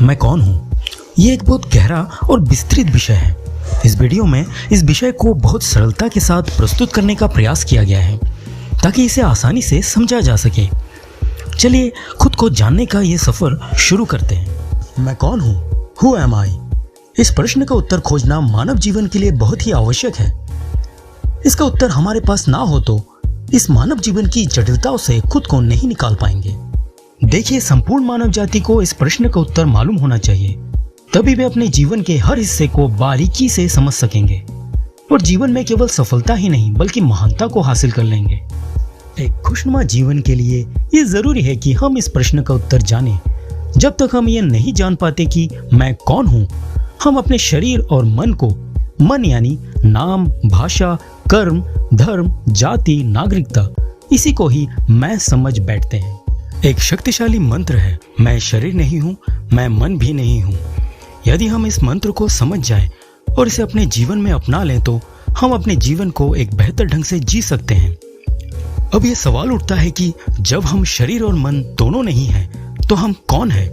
मैं कौन हूँ? ये एक बहुत गहरा और विस्तृत विषय है। इस वीडियो में इस विषय को बहुत सरलता के साथ प्रस्तुत करने का प्रयास किया गया है ताकि इसे आसानी से समझा जा सके। चलिए खुद को जानने का ये सफर शुरू करते हैं। मैं कौन हूँ? हु एम आई? इस प्रश्न का उत्तर खोजना मानव जीवन के लिए बहुत ही आवश्यक है। इसका उत्तर हमारे पास ना हो तो इस मानव जीवन की जटिलताओं से खुद को नहीं निकाल पाएंगे। देखिए, संपूर्ण मानव जाति को इस प्रश्न का उत्तर मालूम होना चाहिए, तभी वे अपने जीवन के हर हिस्से को बारीकी से समझ सकेंगे और जीवन में केवल सफलता ही नहीं बल्कि महानता को हासिल कर लेंगे। एक खुशनुमा जीवन के लिए ये जरूरी है कि हम इस प्रश्न का उत्तर जानें। जब तक हम ये नहीं जान पाते कि मैं कौन हूँ, हम अपने शरीर और मन को, मन यानी नाम, भाषा, कर्म, धर्म, जाति, नागरिकता, इसी को ही मैं समझ बैठते हैं। एक शक्तिशाली मंत्र है, मैं शरीर नहीं हूँ, मैं मन भी नहीं हूँ। यदि हम इस मंत्र को समझ जाएं और इसे अपने जीवन में अपना लें तो हम अपने जीवन को एक बेहतर ढंग से जी सकते हैं। अब ये सवाल उठता है कि जब हम शरीर और मन दोनों नहीं हैं, तो हम कौन हैं?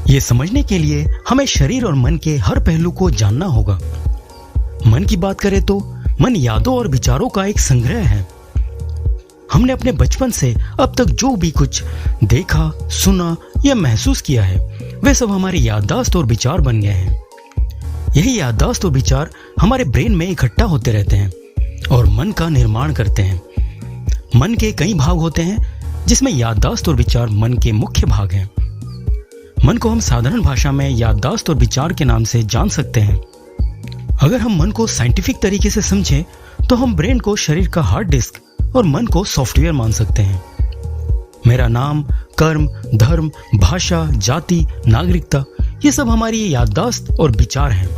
ये समझने के लिए हमें शरीर और मन के हर पहलू को जानना होगा। मन की बात करें तो मन यादों और विचारों का एक संग्रह है। हमने अपने बचपन से अब तक जो भी कुछ देखा, सुना या महसूस किया है, वे सब हमारी याददाश्त और विचार बन गए हैं। यही याददाश्त और विचार हमारे ब्रेन में इकट्ठा होते रहते हैं और मन का निर्माण करते हैं। मन के कई भाग होते हैं, जिसमें याददाश्त और विचार मन के मुख्य भाग हैं। मन को हम साधारण भाषा में याददाश्त और विचार के नाम से जान सकते हैं। अगर हम मन को साइंटिफिक तरीके से समझें तो हम ब्रेन को शरीर का हार्ड डिस्क और मन को सॉफ्टवेयर मान सकते हैं। मेरा नाम, कर्म, धर्म, भाषा, जाति, नागरिकता, ये सब हमारी याददाश्त और विचार हैं।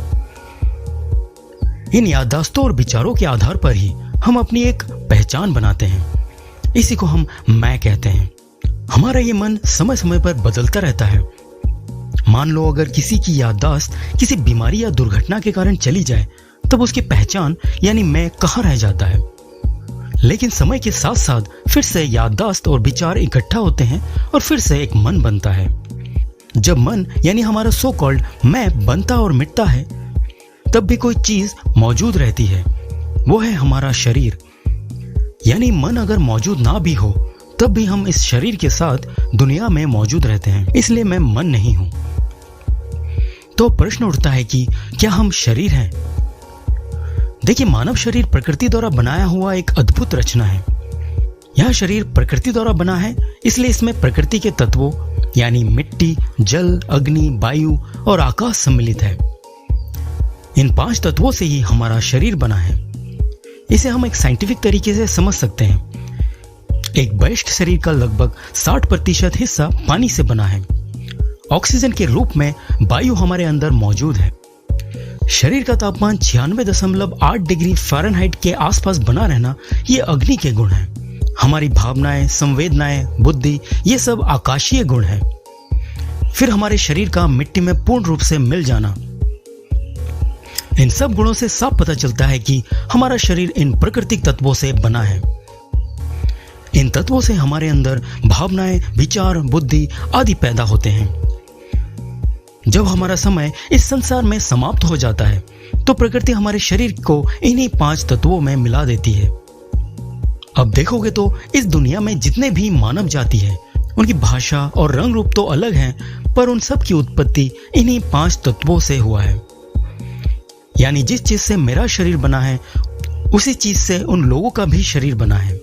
इन याददाश्तों और विचारों के आधार पर ही हम अपनी एक पहचान बनाते हैं। इसी को हम मैं कहते हैं। हमारा ये मन समय समय पर बदलता रहता है। मान लो अगर किसी की याददाश्त किसी बीमारी या दुर्घटना के कारण चली जाए, तब उसकी पहचान यानी मैं कहाँ रह जाता है। लेकिन समय के साथ साथ फिर से याददाश्त और विचार इकट्ठा होते हैं और फिर से एक मन बनता है। जब मन यानी हमारा सो कॉल्ड मैं बनता और मिटता है, तब भी कोई चीज मौजूद रहती है, वो है हमारा शरीर। यानी मन अगर मौजूद ना भी हो तब भी हम इस शरीर के साथ दुनिया में मौजूद रहते हैं, इसलिए मैं मन नहीं हूं। तो प्रश्न उठता है कि क्या हम शरीर हैं? देखिए, मानव शरीर प्रकृति द्वारा बनाया हुआ एक अद्भुत रचना है। यह शरीर प्रकृति द्वारा बना है, इसलिए इसमें प्रकृति के तत्वों यानी मिट्टी, जल, अग्नि, वायु और आकाश सम्मिलित है। इन 5 तत्वों से ही हमारा शरीर बना है। इसे हम एक साइंटिफिक तरीके से समझ सकते हैं। एक वयस्क शरीर का लगभग 60% हिस्सा पानी से बना है। ऑक्सीजन के रूप में वायु हमारे अंदर मौजूद है। शरीर का तापमान 96.8 डिग्री फ़ारेनहाइट के आसपास बना रहना, ये अग्नि के गुण हैं। हमारी भावनाएं, संवेदनाएं, बुद्धि, ये सब आकाशीय गुण हैं। फिर हमारे शरीर का मिट्टी में पूर्ण रूप से मिल जाना। इन सब गुणों से साफ पता चलता है कि हमारा शरीर इन प्राकृतिक तत्वों से बना है। इन तत्वों से हमारे अंदर भावनाएं, विचार, बुद्धि आदि पैदा होते हैं। जब हमारा समय इस संसार में समाप्त हो जाता है तो प्रकृति हमारे शरीर को इन्हीं 5 तत्वों में मिला देती है। अब देखोगे तो इस दुनिया में जितने भी मानव जाति है, उनकी भाषा और रंग रूप तो अलग हैं, पर उन सब की उत्पत्ति इन्हीं 5 तत्वों से हुआ है। यानी जिस चीज से मेरा शरीर बना है, उसी चीज से उन लोगों का भी शरीर बना है।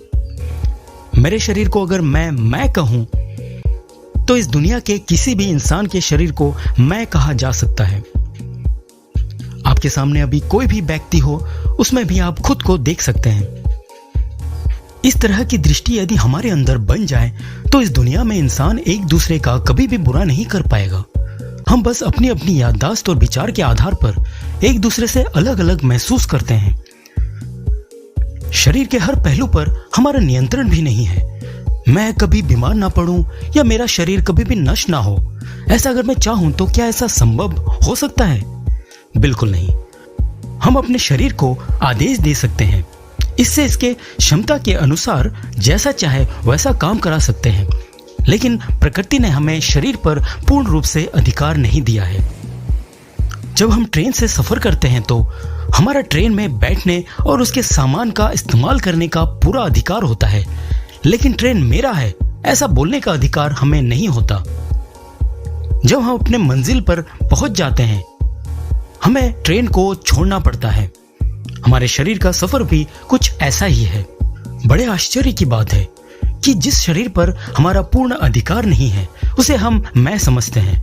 मेरे शरीर को अगर मैं कहूं तो इस दुनिया के किसी भी इंसान के शरीर को मैं कहा जा सकता है। आपके सामने अभी कोई भी व्यक्ति हो, उसमें भी आप खुद को देख सकते हैं। इस तरह की दृष्टि यदि हमारे अंदर बन जाए तो इस दुनिया में इंसान एक दूसरे का कभी भी बुरा नहीं कर पाएगा। हम बस अपनी अपनी याददाश्त और विचार के आधार पर एक दूसरे से अलग अलग महसूस करते हैं। शरीर के हर पहलू पर हमारा नियंत्रण भी नहीं है। मैं कभी बीमार ना पड़ूं या मेरा शरीर कभी भी नष्ट ना हो, ऐसा अगर मैं चाहूं तो क्या ऐसा संभव हो सकता है? बिल्कुल नहीं। हम अपने शरीर को आदेश दे सकते हैं, इससे इसके क्षमता के अनुसार जैसा चाहे वैसा काम करा सकते हैं। लेकिन प्रकृति ने हमें शरीर पर पूर्ण रूप से अधिकार नहीं दिया है। जब हम ट्रेन से सफर करते हैं तो हमारा ट्रेन में बैठने और उसके सामान का इस्तेमाल करने का पूरा अधिकार होता है, लेकिन ट्रेन मेरा है ऐसा बोलने का अधिकार हमें नहीं होता। जब हम अपने मंजिल पर पहुंच जाते हैं हमें ट्रेन को छोड़ना पड़ता है। हमारे शरीर का सफर भी कुछ ऐसा ही है। बड़े आश्चर्य की बात है कि जिस शरीर पर हमारा पूर्ण अधिकार नहीं है उसे हम मैं समझते हैं।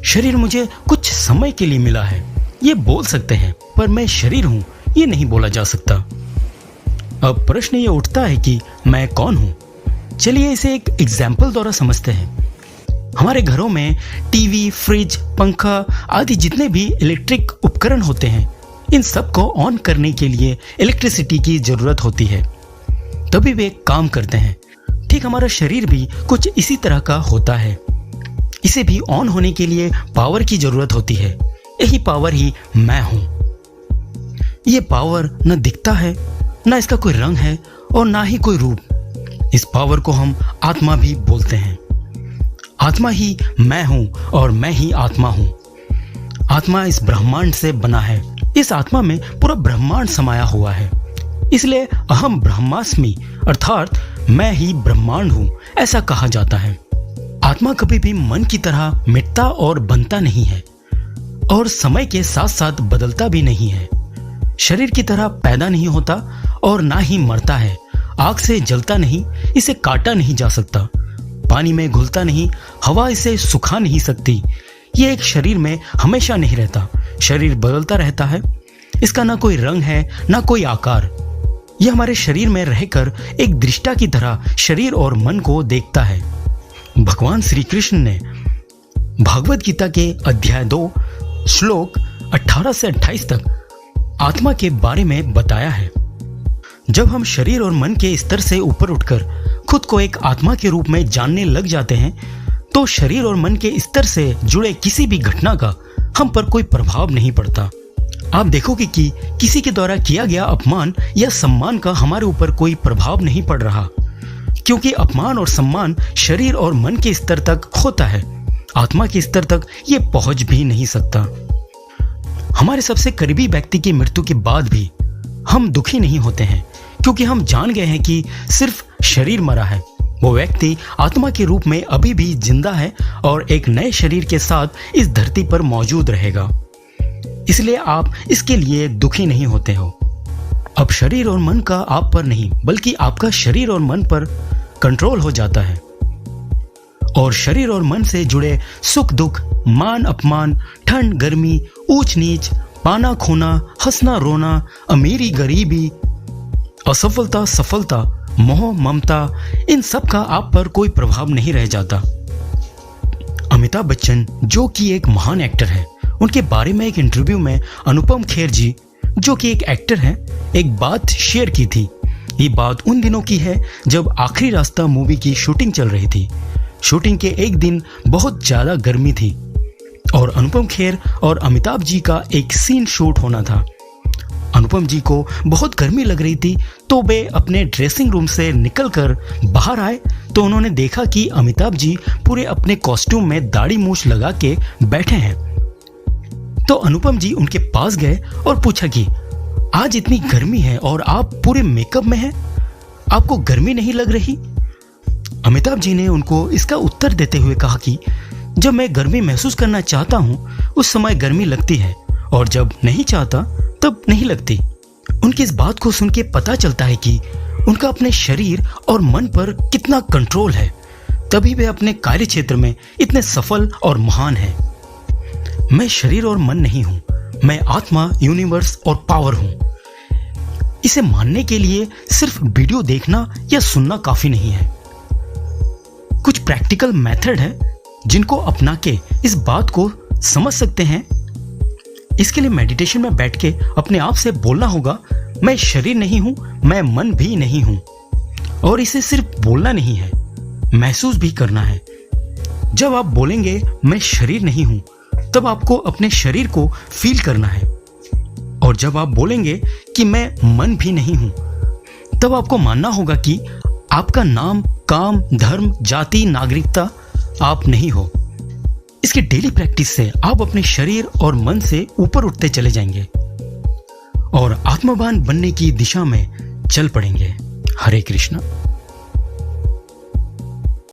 शरीर मुझे कुछ समय के लिए मिला है ये बोल सकते हैं, पर मैं शरीर हूं ये नहीं बोला जा सकता। अब प्रश्न ये उठता है कि मैं कौन हूं। चलिए इसे एक एग्जाम्पल द्वारा समझते हैं। हमारे घरों में टीवी, फ्रिज, पंखा आदि जितने भी इलेक्ट्रिक उपकरण होते हैं, इन सब को ऑन करने के लिए इलेक्ट्रिसिटी की जरूरत होती है, तभी वे काम करते हैं। ठीक हमारा शरीर भी कुछ इसी तरह का होता है। इसे भी ऑन होने के लिए पावर की जरूरत होती है। यही पावर ही मैं हूं। ये पावर न दिखता है, न इसका कोई रंग है और ना ही कोई रूप। इस पावर को हम आत्मा भी बोलते हैं। आत्मा ही मैं हूं और मैं ही आत्मा हूं। आत्मा इस ब्रह्मांड से बना है। इस आत्मा में पूरा ब्रह्मांड समाया हुआ है। इसलिए अहम ब्रह्मास्मि अर्थात मैं ही ब्रह्मांड हूं ऐसा कहा जाता है। आत्मा कभी भी मन की तरह मिटता और बनता नहीं है और समय के साथ साथ बदलता भी नहीं है। शरीर की तरह पैदा नहीं होता और ना ही मरता है। आग से जलता नहीं, इसे काटा नहीं जा सकता। पानी में घुलता नहीं, हवा इसे सुखा नहीं सकती। ये एक शरीर में हमेशा नहीं रहता। शरीर बदलता रहता है। इसका ना कोई रंग है ना कोई आकार। यह हमारे शरीर में रहकर एक दृष्टा की तरह शरीर और मन को देखता है। भगवान श्री कृष्ण ने भागवत गीता के अध्याय 2 श्लोक 18 से 28 तक आत्मा के बारे में बताया है। जब हम शरीर और मन के स्तर से ऊपर उठकर खुद को एक आत्मा के रूप में जानने लग जाते हैं तो शरीर और मन के स्तर से जुड़े किसी भी घटना का हम पर कोई प्रभाव नहीं पड़ता। आप देखोगे कि किसी के द्वारा किया गया अपमान या सम्मान का हमारे ऊपर कोई प्रभाव नहीं पड़ रहा, क्योंकि अपमान और सम्मान शरीर और मन के स्तर तक होता है। आत्मा के स्तर तक ये पहुंच भी नहीं सकता। हमारे सबसे करीबी व्यक्ति की मृत्यु के बाद भी हम दुखी नहीं होते हैं, क्योंकि हम जान गए हैं कि सिर्फ शरीर मरा है। वो व्यक्ति आत्मा के रूप में अभी भी जिंदा है और एक नए शरीर के साथ इस धरती पर मौजूद रहेगा। इसलिए आप इसके लिए दुखी नहीं होते हो। अब शरीर और मन का आप पर नहीं बल्कि आपका शरीर और मन पर कंट्रोल हो जाता है और शरीर और मन से जुड़े सुख दुख, मान अपमान, ठंड गर्मी, ऊंच नीच, पाना खोना, हंसना रोना, अमीरी गरीबी, असफलता सफलता, मोह ममता, इन सब का आप पर कोई प्रभाव नहीं रह जाता। अमिताभ बच्चन जो कि एक महान एक्टर है, उनके बारे में एक इंटरव्यू में अनुपम खेर जी जो कि एक एक्टर हैं एक बात शेयर की थी। ये बात उन दिनों की है जब आखिरी रास्ता मूवी की शूटिंग चल रही थी। शूटिंग के एक दिन बहुत ज्यादा गर्मी थी और अनुपम खेर और अमिताभ जी का एक सीन शूट होना था। अनुपम जी को बहुत गर्मी लग रही थी तो वे अपने ड्रेसिंग रूम से निकलकर बाहर आए तो उन्होंने देखा कि अमिताभ जी पूरे अपने कॉस्ट्यूम में दाढ़ी मूछ लगा के बैठे हैं। तो अनुपम जी उनके पास गए और पूछा कि आज इतनी गर्मी है और आप पूरे मेकअप में हैं, आपको गर्मी नहीं लग रही? अमिताभ जी ने उनको इसका उत्तर देते हुए कहा कि जब मैं गर्मी महसूस करना चाहता हूँ उस समय गर्मी लगती है और जब नहीं चाहता तब नहीं लगती। उनकी इस बात को सुन के पता चलता है कि उनका अपने शरीर और मन पर कितना कंट्रोल है, तभी वे अपने कार्य क्षेत्र में इतने सफल और महान हैं। मैं शरीर और मन नहीं हूं, मैं आत्मा, यूनिवर्स और पावर हूं। इसे मानने के लिए सिर्फ वीडियो देखना या सुनना काफी नहीं है। कुछ प्रैक्टिकल मेथड है जिनको अपना के इस बात को समझ सकते हैं। इसके लिए मेडिटेशन में बैठ के अपने आप से बोलना होगा, मैं शरीर नहीं हूं, मैं मन भी नहीं हूं। और इसे सिर्फ बोलना नहीं है, महसूस भी करना है। जब आप बोलेंगे मैं शरीर नहीं हूं, तब आपको अपने शरीर को फील करना है। और जब आप बोलेंगे कि मैं मन भी नहीं हूं, तब आपको मानना होगा कि आपका नाम, काम, धर्म, जाति, नागरिकता आप नहीं हो। इसके डेली प्रैक्टिस से आप अपने शरीर और मन से ऊपर उठते चले जाएंगे और आत्मवान बनने की दिशा में चल पड़ेंगे। हरे कृष्णा।